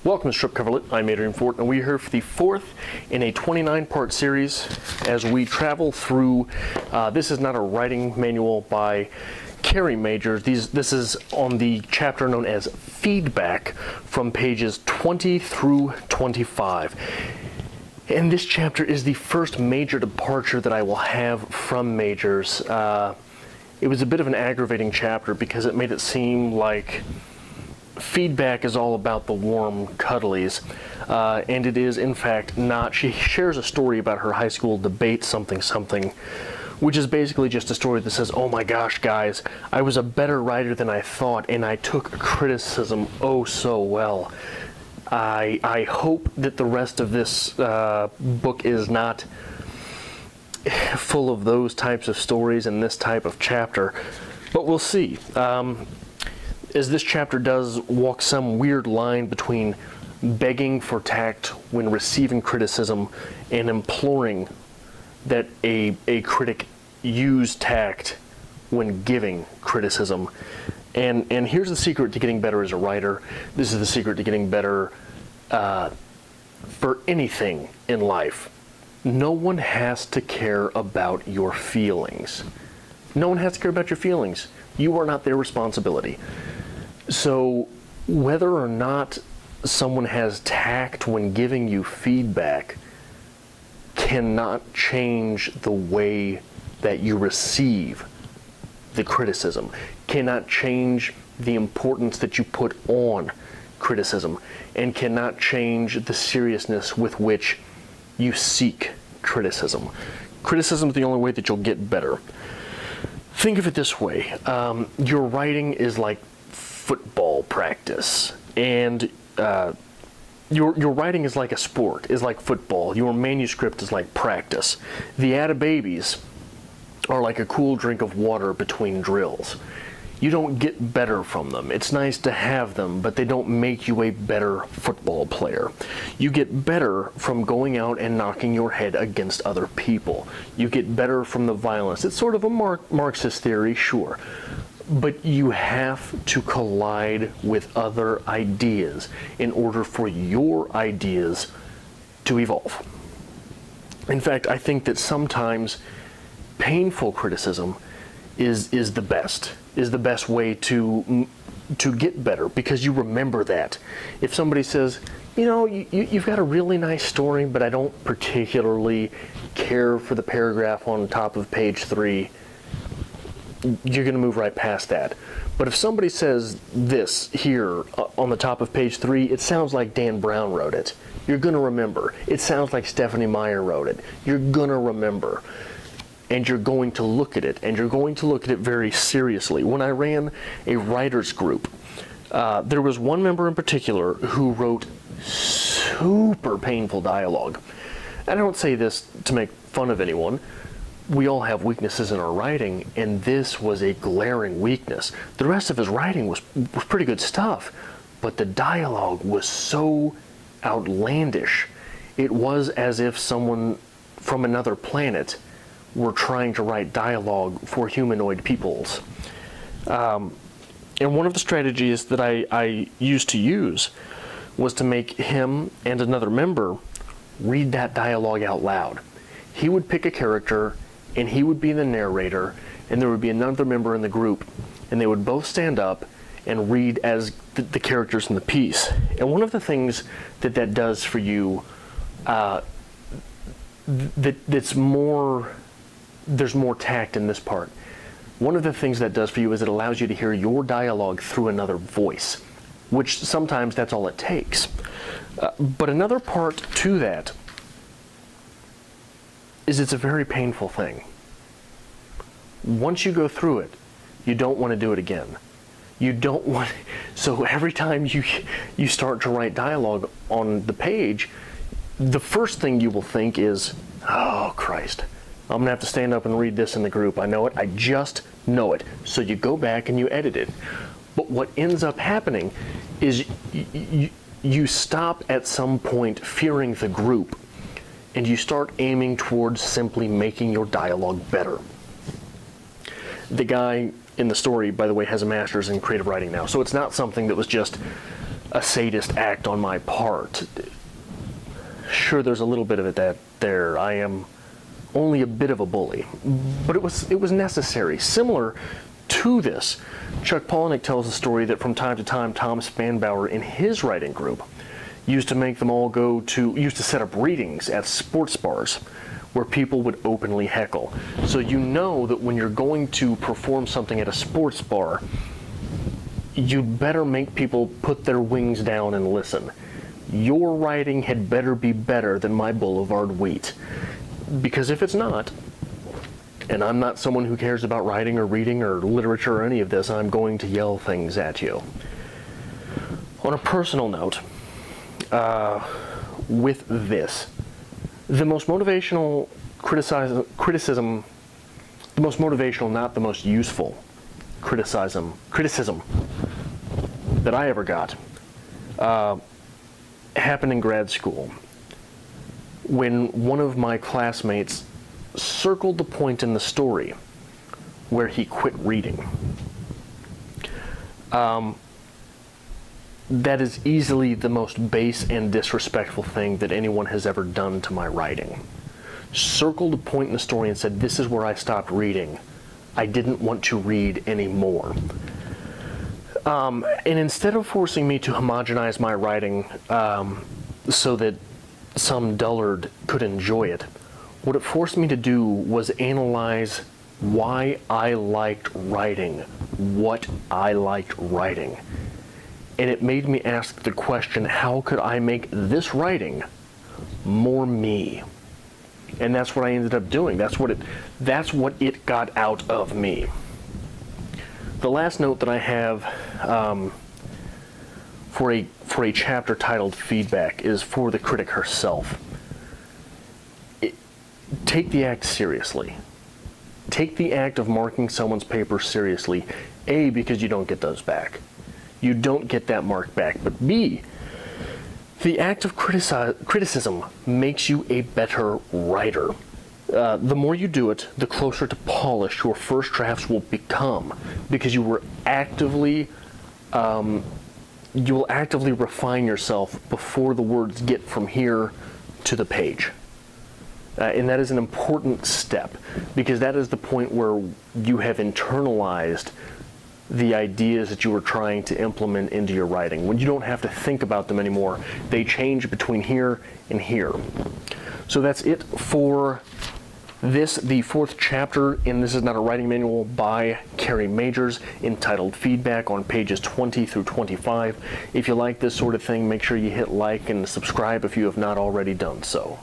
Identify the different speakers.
Speaker 1: Welcome to Strip Coverlet. I'm Adrian Fort, and we're here for the fourth in a 29-part series as we travel through. This is not a writing manual by Kerri Majors. This is on the chapter known as Feedback from pages 20 through 25. And this chapter is the first major departure that I will have from Majors. It was a bit of an aggravating chapter because it made it seem like Feedback is all about the warm cuddlies, and it is in fact not. She shares a story about her high school debate something, which is basically just a story that says, oh my gosh guys, I was a better writer than I thought, and I took criticism oh so well. I hope that the rest of this book is not full of those types of stories in this type of chapter, but we'll see. As this chapter does walk some weird line between begging for tact when receiving criticism and imploring that a critic use tact when giving criticism. And here's the secret to getting better as a writer. This is the secret to getting better for anything in life. No one has to care about your feelings. No one has to care about your feelings. You are not their responsibility. So whether or not someone has tact when giving you feedback cannot change the way that you receive the criticism, cannot change the importance that you put on criticism, and cannot change the seriousness with which you seek criticism. Criticism is the only way that you'll get better. Think of it this way. Your writing is like football practice, and your writing is like a sport, is like football. Your manuscript is like practice. The atta-babies are like a cool drink of water between drills. You don't get better from them. It's nice to have them, but they don't make you a better football player. You get better from going out and knocking your head against other people. You get better from the violence. It's sort of a Marxist theory, sure. But you have to collide with other ideas in order for your ideas to evolve. In fact, I think that sometimes painful criticism is the best way to get better, because you remember that. If somebody says, you know, you've got a really nice story, but I don't particularly care for the paragraph on top of page 3, you're going to move right past that. But if somebody says this here on the top of page 3, it sounds like Dan Brown wrote it, you're going to remember. It sounds like Stephanie Meyer wrote it, you're going to remember. And you're going to look at it, and you're going to look at it very seriously. When I ran a writers group, there was one member in particular who wrote super painful dialogue. I don't say this to make fun of anyone. We all have weaknesses in our writing, and this was a glaring weakness. The rest of his writing was pretty good stuff, but the dialogue was so outlandish. It was as if someone from another planet were trying to write dialogue for humanoid peoples. And one of the strategies that I used to use was to make him and another member read that dialogue out loud. He would pick a character, and he would be the narrator, and there would be another member in the group, and they would both stand up and read as the characters in the piece. And one of the things that does for you, there's more tact in this part. One of the things that does for you is it allows you to hear your dialogue through another voice, which sometimes that's all it takes. But another part to that is it's a very painful thing. Once you go through it, you don't want to do it again. You don't want, so every time you start to write dialogue on the page, the first thing you will think is, oh Christ, I'm going to have to stand up and read this in the group. I know it. I just know it. So you go back and you edit it. But what ends up happening is you stop at some point fearing the group, and you start aiming towards simply making your dialogue better. The guy in the story, by the way, has a master's in creative writing now, so it's not something that was just a sadist act on my part. Sure, there's a little bit of it there. I am only a bit of a bully, but it was necessary. Similar to this, Chuck Palahniuk tells a story that from time to time Tom Spanbauer in his writing group used to make them all used to set up readings at sports bars where people would openly heckle. So you know that when you're going to perform something at a sports bar, you'd better make people put their wings down and listen. Your writing had better be better than my Boulevard Wheat. Because if it's not, and I'm not someone who cares about writing or reading or literature or any of this, I'm going to yell things at you. On a personal note, with this, the most motivational criticism, the most motivational, not the most useful criticism that I ever got happened in grad school when one of my classmates circled the point in the story where he quit reading. That is easily the most base and disrespectful thing that anyone has ever done to my writing. Circled a point in the story and said, this is where I stopped reading. I didn't want to read anymore. And instead of forcing me to homogenize my writing so that some dullard could enjoy it, what it forced me to do was analyze why I liked writing, what I liked writing. And it made me ask the question, how could I make this writing more me? And that's what I ended up doing. That's what it got out of me. The last note that I have for a chapter titled Feedback is for the critic herself. Take the act seriously. Take the act of marking someone's paper seriously. A, because you don't get those back. You don't get that mark back. But B, the act of criticism makes you a better writer. The more you do it, the closer to polish your first drafts will become, because you will actively refine yourself before the words get from here to the page. And that is an important step, because that is the point where you have internalized the ideas that you were trying to implement into your writing. When you don't have to think about them anymore, they change between here and here. So that's it for this, the fourth chapter in This Is Not a Writing Manual by Kerri Majors, entitled Feedback, on pages 20 through 25. If you like this sort of thing, make sure you hit like and subscribe if you have not already done so.